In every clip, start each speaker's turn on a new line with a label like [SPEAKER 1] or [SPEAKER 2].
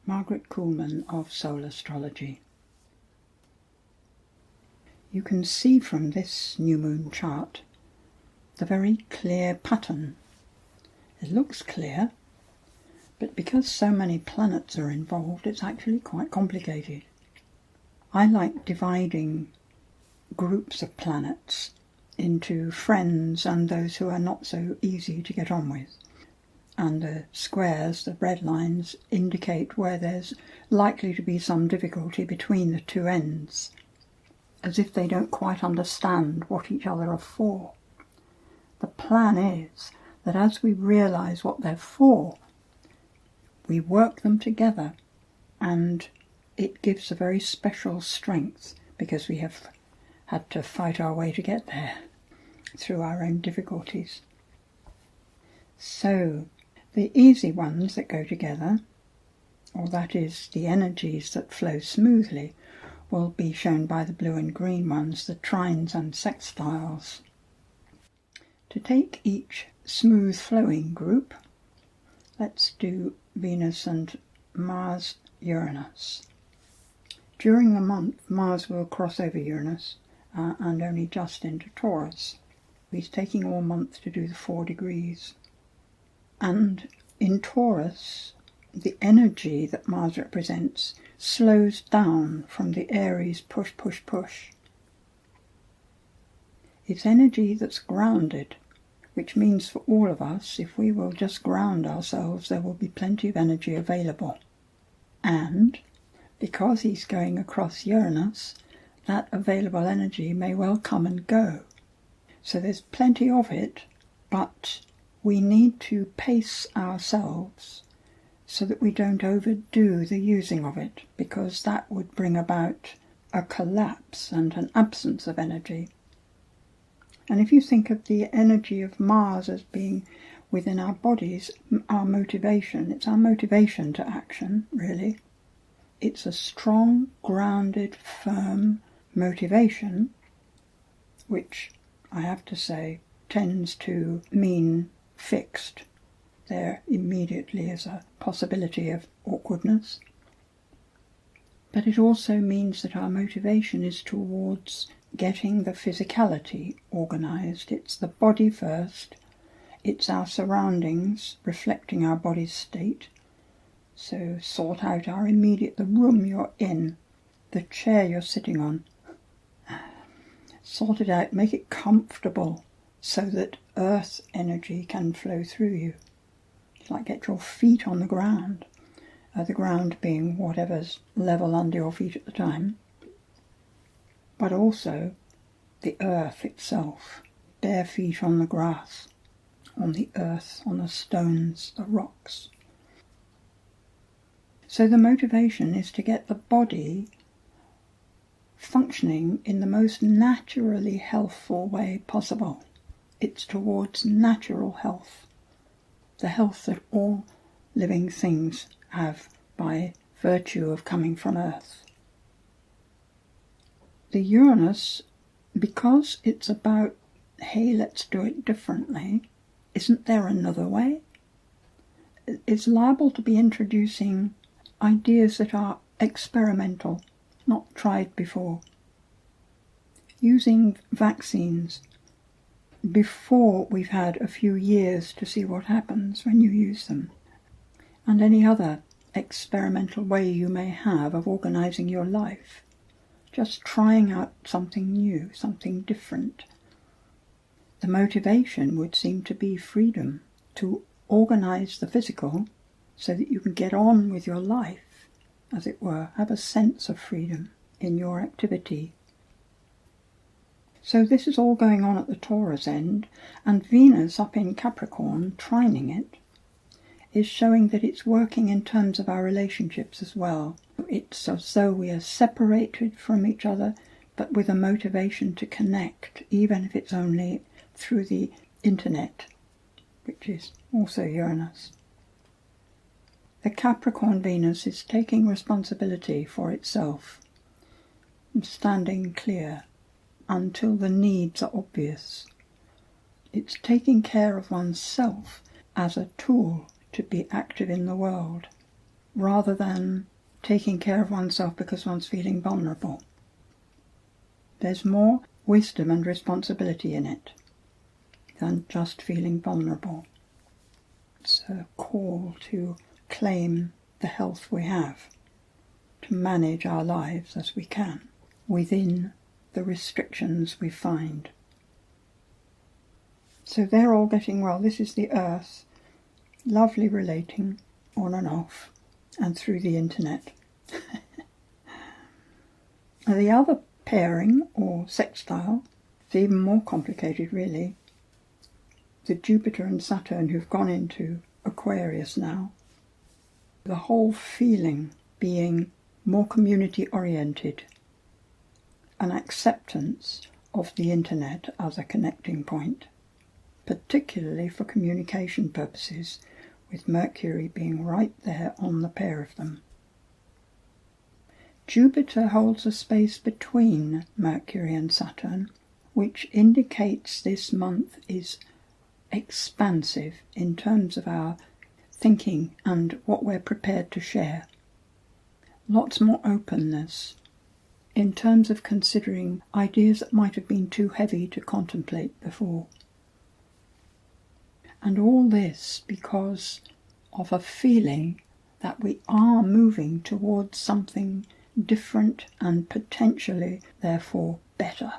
[SPEAKER 1] Margaret Kuhlman of Soul Astrology. You can see from this new moon chart the very clear pattern. It looks clear, but because so many planets are involved, it's actually quite complicated. I like dividing groups of planets into friends and those who are not so easy to get on with. And the squares, the red lines, indicate where there's likely to be some difficulty between the two ends, as if they don't quite understand what each other are for. The plan is that as we realise what they're for, we work them together, and it gives a very special strength because we have had to fight our way to get there through our own difficulties. So, the easy ones that go together, or that is the energies that flow smoothly, will be shown by the blue and green ones, the trines and sextiles. To take each smooth flowing group, let's do Venus and Mars, Uranus. During the month, Mars will cross over Uranus and only just into Taurus. He's taking all month to do the 4 degrees. And in Taurus, the energy that Mars represents slows down from the Aries push, push, push. It's energy that's grounded, which means for all of us, if we will just ground ourselves, there will be plenty of energy available. And because he's going across Uranus, that available energy may well come and go. So there's plenty of it, but we need to pace ourselves so that we don't overdo the using of it, because that would bring about a collapse and an absence of energy. And if you think of the energy of Mars as being within our bodies, our motivation, it's our motivation to action, really. It's a strong, grounded, firm motivation, which I have to say tends to mean fixed. There immediately is a possibility of awkwardness. But it also means that our motivation is towards getting the physicality organised. It's the body first. It's our surroundings reflecting our body's state. So sort out the room you're in, the chair you're sitting on. Sort it out, make it comfortable so that earth energy can flow through you. It's like get your feet on the ground being whatever's level under your feet at the time. But also the earth itself, bare feet on the grass, on the earth, on the stones, the rocks. So the motivation is to get the body functioning in the most naturally healthful way possible. It's towards natural health, the health that all living things have by virtue of coming from Earth. The Uranus, because it's about, hey, let's do it differently, isn't there another way? It's liable to be introducing ideas that are experimental, not tried before. Using vaccines before we've had a few years to see what happens when you use them, and any other experimental way you may have of organising your life. Just trying out something new, something different. The motivation would seem to be freedom, to organise the physical so that you can get on with your life, as it were, have a sense of freedom in your activity. So this is all going on at the Taurus end, and Venus up in Capricorn, trining it, is showing that it's working in terms of our relationships as well. It's as though we are separated from each other, but with a motivation to connect, even if it's only through the internet, which is also Uranus. The Capricorn Venus is taking responsibility for itself and standing clear until the needs are obvious. It's taking care of oneself as a tool to be active in the world. rather than taking care of oneself because one's feeling vulnerable. There's more wisdom and responsibility in it than just feeling vulnerable. It's a call to claim the health we have, to manage our lives as we can within the restrictions we find. So they're all getting well. This is the Earth, lovely relating on and off and through the internet. The other pairing, or sextile, is even more complicated really. The Jupiter and Saturn who've gone into Aquarius now. The whole feeling being more community oriented, an acceptance of the internet as a connecting point, particularly for communication purposes, with Mercury being right there on the pair of them. Jupiter holds a space between Mercury and Saturn, which indicates this month is expansive in terms of our thinking and what we're prepared to share. Lots more openness in terms of considering ideas that might have been too heavy to contemplate before. And all this because of a feeling that we are moving towards something different and potentially, therefore, better.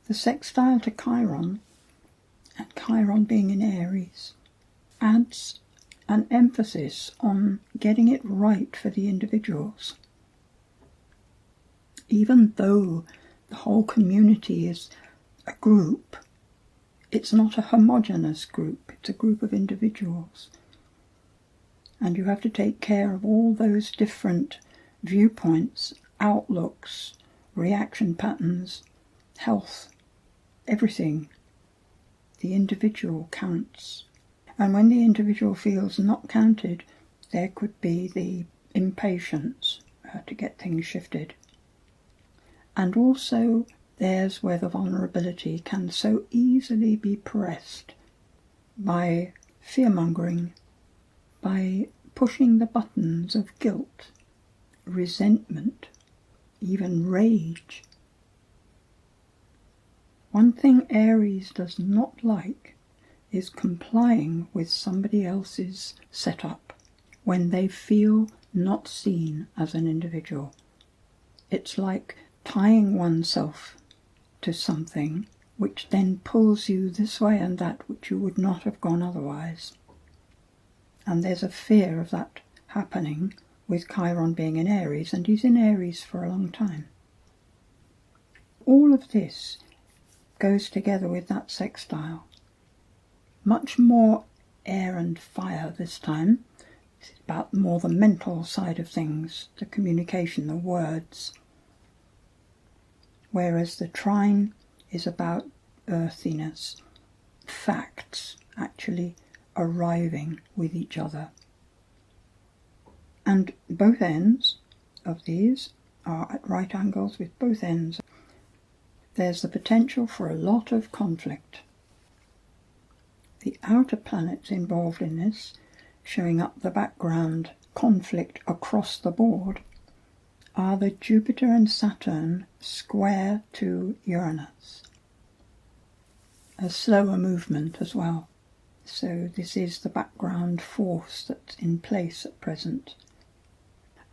[SPEAKER 1] The sextile to Chiron, and Chiron being in Aries, adds an emphasis on getting it right for the individuals. Even though the whole community is a group, it's not a homogeneous group, it's a group of individuals. And you have to take care of all those different viewpoints, outlooks, reaction patterns, health, everything. The individual counts. And when the individual feels not counted, there could be the impatience to get things shifted. And also there's where the vulnerability can so easily be pressed by fear-mongering, by pushing the buttons of guilt, resentment, even rage. One thing Aries does not like is complying with somebody else's setup when they feel not seen as an individual. It's like tying oneself to something which then pulls you this way and that which you would not have gone otherwise. And there's a fear of that happening with Chiron being in Aries, and he's in Aries for a long time. All of this goes together with that sextile. Much more air and fire this time. It's about more the mental side of things, the communication, the words. Whereas the trine is about earthiness, facts actually arriving with each other. And both ends of these are at right angles with both ends. There's the potential for a lot of conflict. The outer planets involved in this, showing up the background conflict across the board, are the Jupiter and Saturn square to Uranus. A slower movement as well. So this is the background force that's in place at present.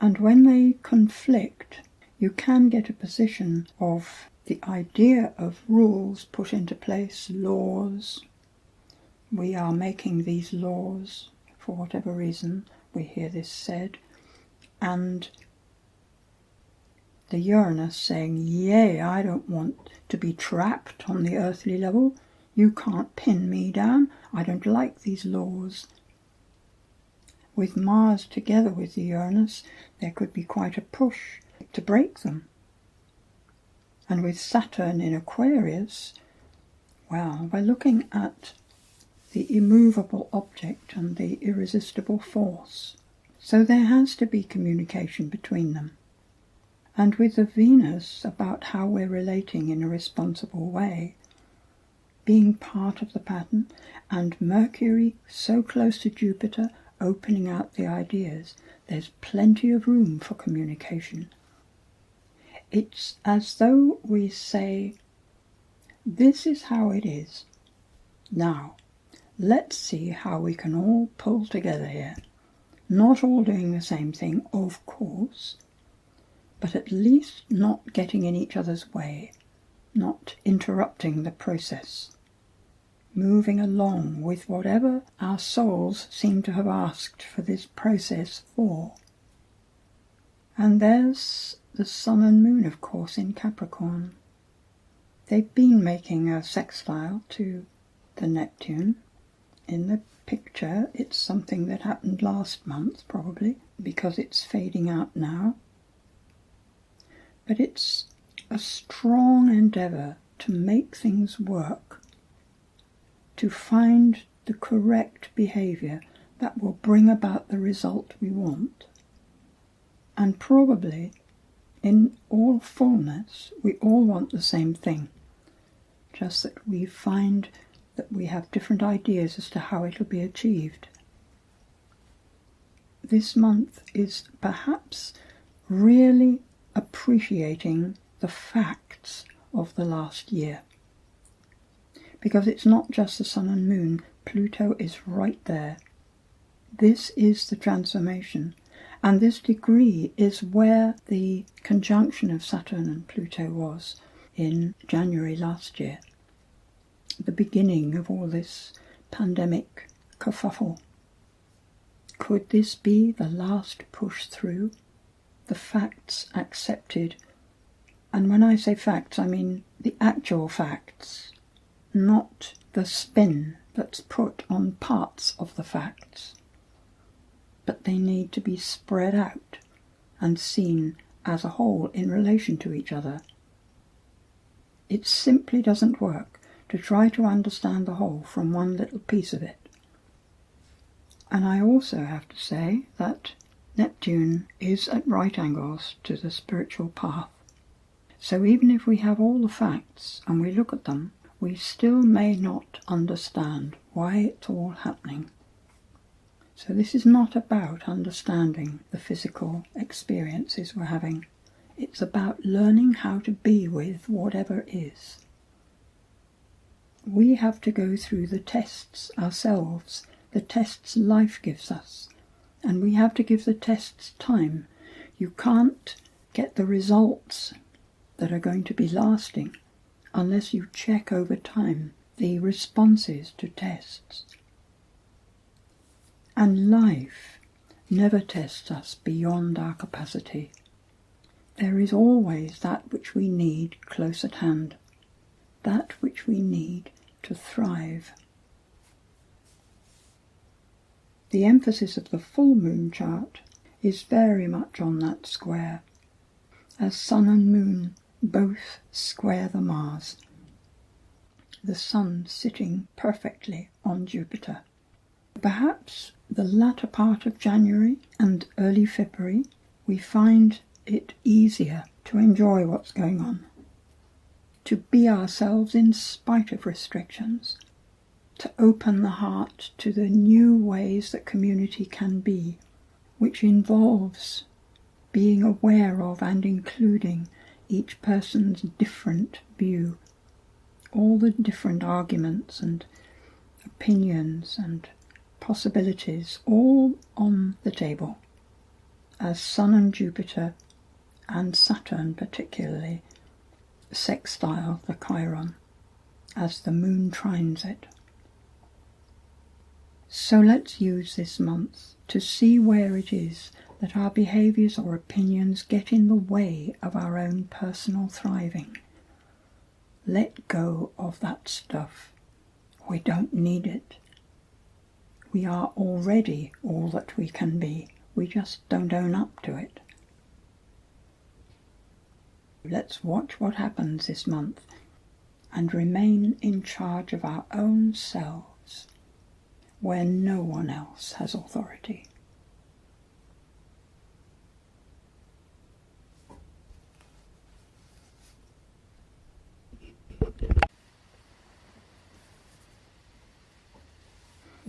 [SPEAKER 1] And when they conflict, you can get a position of the idea of rules put into place, laws. We are making these laws for whatever reason, we hear this said, and the Uranus saying, yay, I don't want to be trapped on the earthly level. You can't pin me down. I don't like these laws. With Mars together with the Uranus, there could be quite a push to break them. And with Saturn in Aquarius, well, we're looking at the immovable object and the irresistible force. So there has to be communication between them. And with the Venus, about how we're relating in a responsible way, being part of the pattern, and Mercury so close to Jupiter, opening out the ideas, there's plenty of room for communication. It's as though we say, this is how it is. Now, let's see how we can all pull together here. Not all doing the same thing, of course, but at least not getting in each other's way, not interrupting the process, moving along with whatever our souls seem to have asked for this process for. And there's the Sun and Moon, of course, in Capricorn. They've been making a sextile to the Neptune. In the picture, it's something that happened last month, probably, because it's fading out now. But it's a strong endeavour to make things work, to find the correct behaviour that will bring about the result we want. And probably, in all fullness, we all want the same thing, just that we find that we have different ideas as to how it will be achieved. This month is perhaps really appreciating the facts of the last year. Because it's not just the Sun and Moon, Pluto is right there. This is the transformation, and this degree is where the conjunction of Saturn and Pluto was in January last year. The beginning of all this pandemic kerfuffle. Could this be the last push through? The facts accepted. And when I say facts, I mean the actual facts, not the spin that's put on parts of the facts. But they need to be spread out and seen as a whole in relation to each other. It simply doesn't work to try to understand the whole from one little piece of it. And I also have to say that Neptune is at right angles to the spiritual path. So even if we have all the facts and we look at them, we still may not understand why it's all happening. So this is not about understanding the physical experiences we're having. It's about learning how to be with whatever is. We have to go through the tests ourselves, the tests life gives us, and we have to give the tests time. You can't get the results that are going to be lasting unless you check over time the responses to tests. And life never tests us beyond our capacity. There is always that which we need close at hand, that which we need to thrive. The emphasis of the full moon chart is very much on that square, as Sun and Moon both square the Mars, the Sun sitting perfectly on Jupiter. Perhaps the latter part of January and early February we find it easier to enjoy what's going on, to be ourselves in spite of restrictions, to open the heart to the new ways that community can be, which involves being aware of and including each person's different view, all the different arguments and opinions and possibilities, all on the table, as Sun and Jupiter, and Saturn particularly, sextile the Chiron, as the moon trines it. So let's use this month to see where it is that our behaviours or opinions get in the way of our own personal thriving. Let go of that stuff. We don't need it. We are already all that we can be. We just don't own up to it. Let's watch what happens this month and remain in charge of our own selves, where no one else has authority.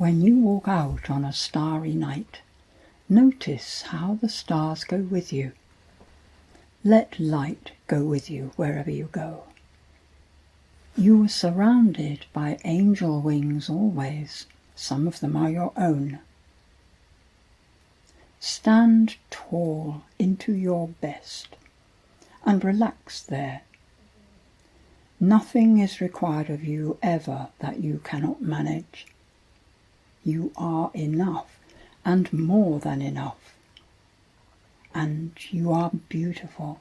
[SPEAKER 1] When you walk out on a starry night, notice how the stars go with you. Let light go with you wherever you go. You are surrounded by angel wings always. Some of them are your own. Stand tall into your best and relax there. Nothing is required of you ever that you cannot manage. You are enough and more than enough. And you are beautiful.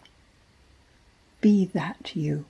[SPEAKER 1] Be that you.